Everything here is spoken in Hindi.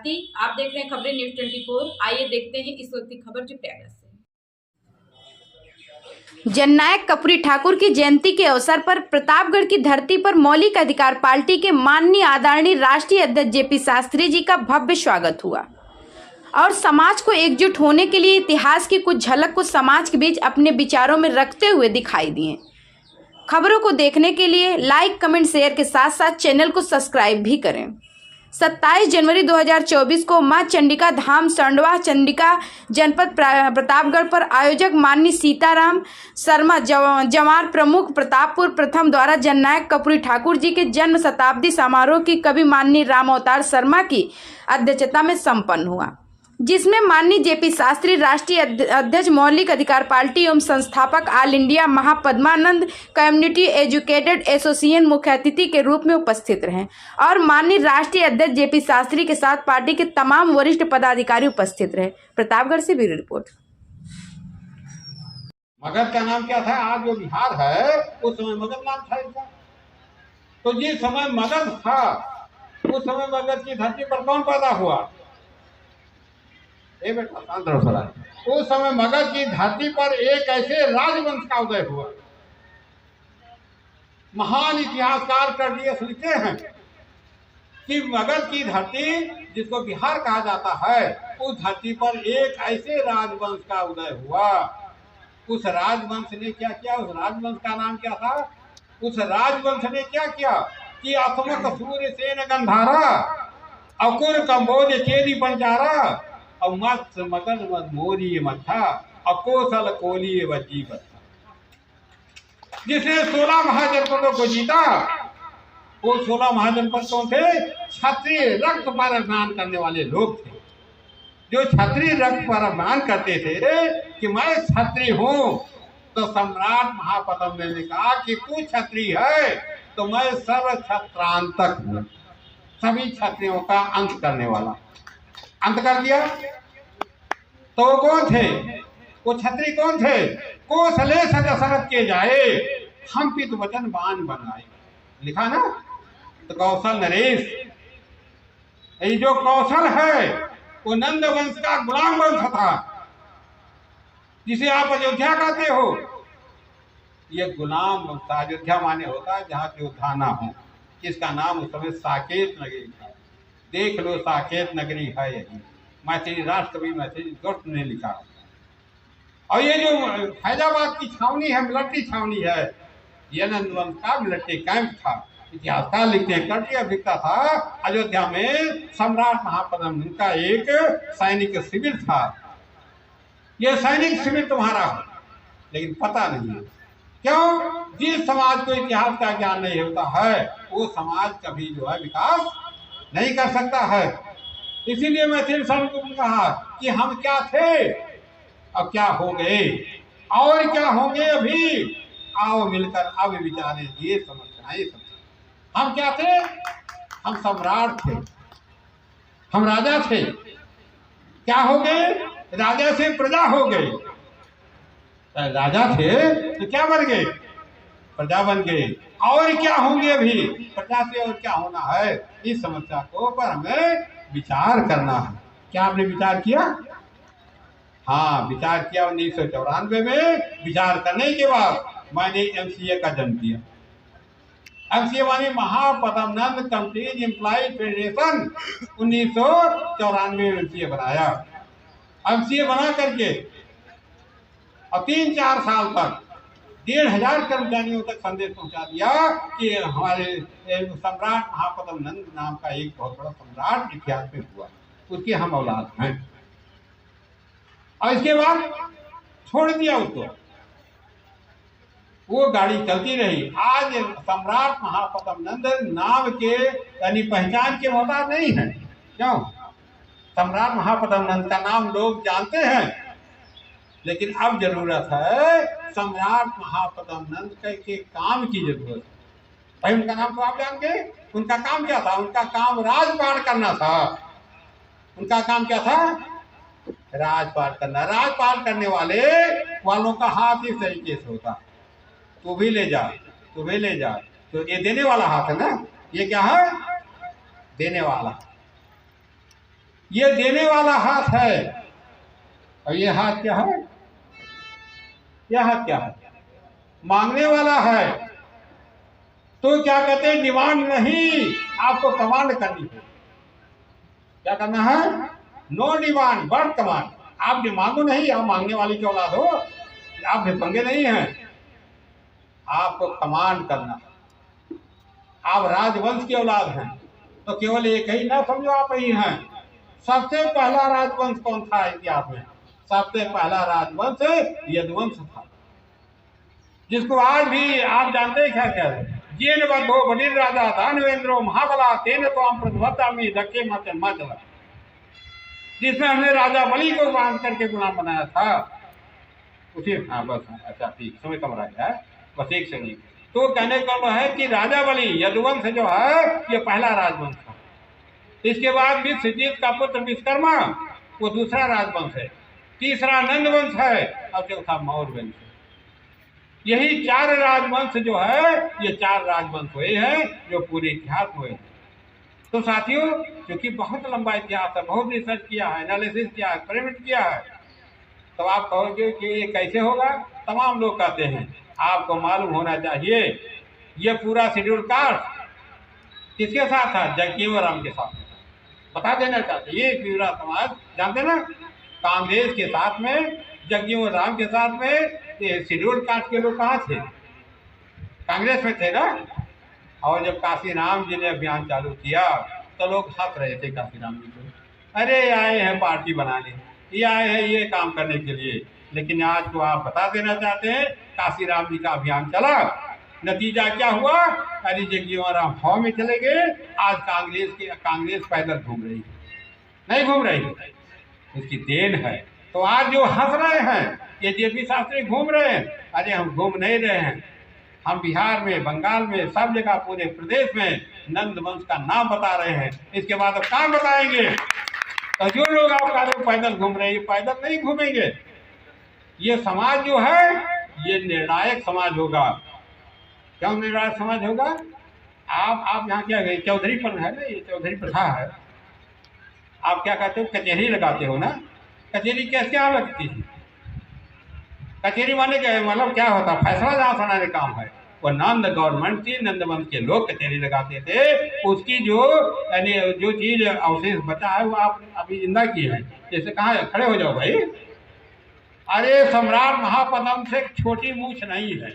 भारती, आप देख रहे हैं खबरें न्यूज 24। आइए देखते हैं इस वक्त की खबर जो प्रयागराज से। जननायक कर्पूरी ठाकुर की जयंती के अवसर पर प्रतापगढ़ की धरती पर मौलिक अधिकार पार्टी के माननीय आदरणीय राष्ट्रीय अध्यक्ष जेपी शास्त्री जी का भव्य स्वागत हुआ और समाज को एकजुट होने के लिए इतिहास की कुछ झलक को समाज के बीच अपने विचारों में रखते हुए दिखाई दिए। खबरों को देखने के लिए लाइक, कमेंट, शेयर के साथ साथ चैनल को सब्सक्राइब भी करें। 27 जनवरी 2024 को मां चंडिका धाम संडवा चंडिका जनपद प्रतापगढ़ पर आयोजक माननीय सीताराम शर्मा जवार प्रमुख प्रतापपुर प्रथम द्वारा जननायक कर्पूरी ठाकुर जी के जन्म शताब्दी समारोह की कवि माननीय राम अवतार शर्मा की अध्यक्षता में संपन्न हुआ, जिसमें माननीय जेपी शास्त्री राष्ट्रीय अध्यक्ष मौलिक अधिकार पार्टी एवं संस्थापक all India Mahapadmananda community educated association मुख्य अतिथि के रूप में उपस्थित रहे और माननीय राष्ट्रीय अध्यक्ष जेपी शास्त्री के साथ पार्टी के तमाम वरिष्ठ पदाधिकारी उपस्थित रहे। प्रतापगढ़ से ब्यूरो रिपोर्ट। मगध का नाम क्या था? आज जो बिहार है उस समय मगध नाम था इसका। तो जिस समय मगध था उस समय मगध की धरती पर कौन पैदा हुआ? उस समय मगध की धरती पर एक ऐसे राजवंश का उदय हुआ। महान इतिहासकार कर्णियस लिखते हैं कि मगध की धरती जिसको बिहार कहा जाता है उस धरती पर एक ऐसे राजवंश का उदय हुआ। उस राजवंश ने क्या किया? उस राजवंश का नाम क्या था? उस राजवंश ने क्या किया कि असमक सूर्य सेन गंधारा अकुर कंबोज चेदी पंचारा और मत्स्य मगन मोरी मथा अकोसल कोलिए वजीब, जिसने 16 महाजनपदों को जीता। वो 16 महाजनपद कौन थे? क्षत्रिय रक्त पर अभिमान करने वाले लोग थे, जो क्षत्रिय रक्त पर अभिमान करते थे कि मैं क्षत्रिय हूँ। तो सम्राट महापद्म ने कहा कि तू क्षत्रिय है तो मैं सर्व क्षत्रांतक हूँ, सभी क्षत्रियों का अंत करने वाला। अंत कर दिया। तो वो कौन थे? वो क्षत्रिय कौन थे? कौशले सदशरथ के जाए हम पित वचन बान बनाए, लिखा ना। तो कौशल नरेश, ये जो कौशल है वो नंद वंश का गुलाम वंश था, जिसे आप अयोध्या कहते हो। ये गुलाम वंश, अयोध्या माने होता है जहाँ योद्धा ना हो। इसका नाम उस समय साकेत नगरी था। देख लो, साकेत नगरी है यही। मैथिली राष्ट्रकवि मैथिली गौतम ने लिखा। और ये जो फैजाबाद की छावनी है, मिलिट्री छावनी है, ये नंदवंश का मिलिट्री कैंप था। इतिहासकार लिखते हैं कर्णियस लिखता था अयोध्या में सम्राट महापद्म का एक सैनिक शिविर था। ये सैनिक शिविर तुम्हारा है, लेकिन पता नहीं है क्यों? जिस समाज को इतिहास का ज्ञान नहीं होता है वो समाज कभी जो है विकास नहीं कर सकता है। इसीलिए मैं फिर सबको कहा कि हम क्या थे और क्या हो गए और क्या होंगे अभी। आओ मिलकर अब विचारें ये समस्याएं सब। हम क्या थे? हम सम्राट थे, हम राजा थे। क्या हो गए? राजा से प्रजा हो गए। राजा थे तो क्या बन गए? प्रजा बन गए। और क्या होंगे अभी? प्रजा से और क्या होना है? इस समस्या को पर हमें विचार करना है। क्या आपने विचार किया? हाँ, विचार किया। 1994 में विचार करने के बाद मैंने एमसीए का जन्म किया। एमसीए माने महापद्मानंद कम्युनिटी एम्प्लॉय फेडरेशन। 1994 में एमसीए बनाया। एमसीए बना करके और 3-4 साल तक 1500 कर्मचारियों तक संदेश पहुंचा दिया कि हमारे सम्राट महापद्मानंद नाम का एक बहुत बड़ा सम्राट इतिहास में हुआ, उसके हम औलाद हैं। और इसके बाद छोड़ दिया उसको। वो गाड़ी चलती रही। आज सम्राट महापद्मानंद नाम के यानी पहचान के मोहताज नहीं है। क्यों? सम्राट महापद्मानंद का नाम लोग जानते हैं, लेकिन अब जरूरत है सम्राट महापद्मानंद के काम की जरूरत है। भाई उनका नाम तो आप जानते। उनका काम क्या था? उनका काम राजपाट करना था। उनका काम क्या था? राजपाट करना। राजपाट करने वालों का हाथ इस तरीके से होता। तू भी ले जा, तू भी ले जा। तो ये देने वाला हाथ है ना। ये क्या है? देने वाला। ये देने वाला हाथ है, और ये हाथ क्या है? यह हाथ क्या है? मांगने वाला है। तो क्या कहते हैं, डिमांड नहीं, आपको कमांड करनी है। क्या करना है? No demand but command. आप मांगो नहीं, आप मांगने वाली की औलाद हो, आप भिखमंगे नहीं हैं, आपको कमांड करना। आप राजवंश की औलाद हैं, तो केवल एक ही ना समझो आप ही हैं। सबसे पहला राजवंश कौन था इतिहास में? सबसे पहला राजवंश यदुवंश था, जिसको आज भी आप जानते हैं क्या क्या है? जीन बद्धो बलिर राजा दानवेंद्रो महाबला तेन तो हम प्रतिभद्रामी रखे मचला, जिसमें हमने राजा बलि को बांध करके गुलाम बनाया था। उसी हाँ बस, अच्छा ठीक, समय कम रह गया है, बस एक सेकंड। तो कहने का है कि राजा बलि यदुवंश जो है ये पहला राजवंश था। इसके बाद विश्वजीत का पुत्र विश्वकर्मा, वो दूसरा राजवंश है। तीसरा नंदवंश है, और चौथा मौर्य वंश है। यही चार राजवंश जो है, ये चार राजवंश हुए हैं जो पूरे इतिहास में हुए हैं। तो साथियों, क्योंकि बहुत लंबा इतिहास है, बहुत रिसर्च किया है, एनालिसिस किया है, एक्सपेरिमेंट किया है, तो आप कहोगे कि ये कैसे होगा? तमाम लोग कहते हैं, आपको मालूम होना चाहिए, ये पूरा शेड्यूल कास्ट किसके साथ था? जगजीवन राम के साथ। बता देना चाहते, ये पूरा समाज जानते ना, कांग्रेस के साथ में, जगजीवन राम के साथ में। ये शेड्यूल कास्ट के लोग कहाँ थे? कांग्रेस में थे ना। और जब काशीराम जी ने अभियान चालू किया तो लोग हंस रहे थे काशीराम जी को, अरे आए हैं पार्टी बनाने, ये आए हैं ये काम करने के लिए। लेकिन आज तो आप बता देना चाहते हैं, काशीराम जी का अभियान चला, नतीजा क्या हुआ? अरे जगजीवन राम हवा में चले गए। आज कांग्रेस पैदल घूम रही है, नहीं घूम रही है, उसकी देन है। तो आज जो हंस रहे हैं ये जेपी शास्त्री घूम रहे हैं, अरे हम घूम नहीं रहे हैं, हम बिहार में, बंगाल में, सब जगह पूरे प्रदेश में नंद वंश का नाम बता रहे हैं। इसके बाद अब कहाँ बताएंगे? तो जो लोग आप कह रहे हो पैदल घूम रहे हैं, पैदल नहीं घूमेंगे। ये समाज जो है ये निर्णायक समाज होगा। क्यों निर्णायक समाज होगा? आप यहाँ क्या गए? चौधरी पर है ना, ये चौधरी प्रथा है। आप क्या कहते हो? कचहरी लगाते हो ना। कचहरी कैसे क्या लगती है? कचहरी माने क्या मतलब क्या होता? फैसला जहाँ सुनाने काम है। वो नंद गवर्नमेंट थी, नंदवंश के लोग कचहरी लगाते थे। उसकी जो यानी जो चीज अवशेष बचा है वो आप अभी जिंदा किए हैं। जैसे कहाँ खड़े हो जाओ भाई, अरे सम्राट महापदम से छोटी मूछ नहीं है।